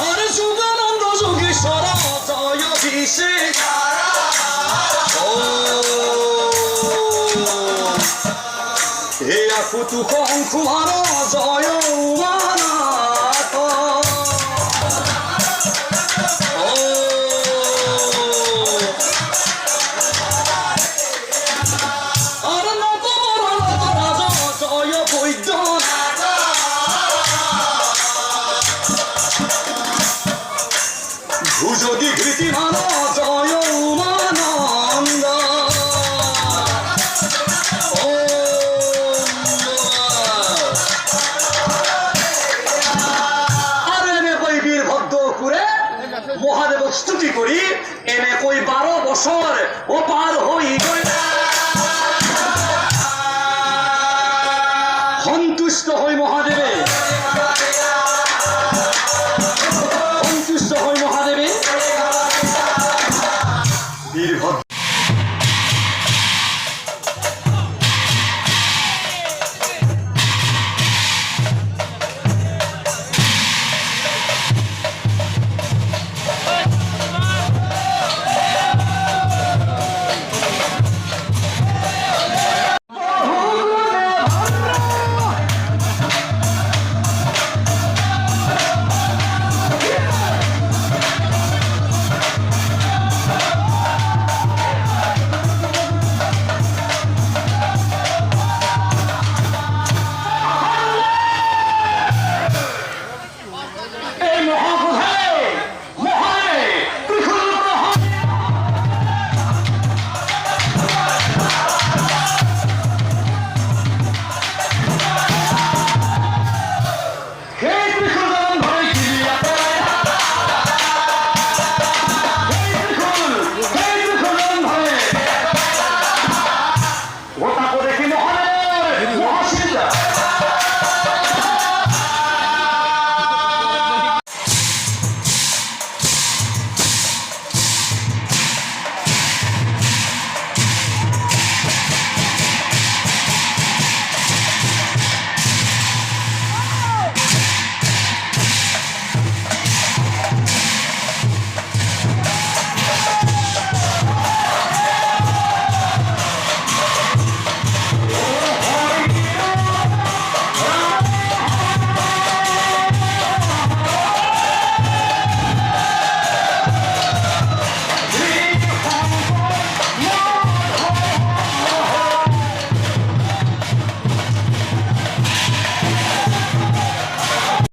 আরে যোগানন্দ যোগীশ্বর জয় বিশে হে আকুতু শঙ্কুমার জয় উমানাথ আরে নবরাজ জয় বৈদ্যনাথ ভুজগি ঘৃতিমান জয় উমানন্দ মহাদেব স্তুতি করি এনে কই 12 বছর ও পার হই গই সন্তুষ্ট হই মহাদেবে সন্তুষ্ট হই মহাদেবে বীরভদ্র এই মহা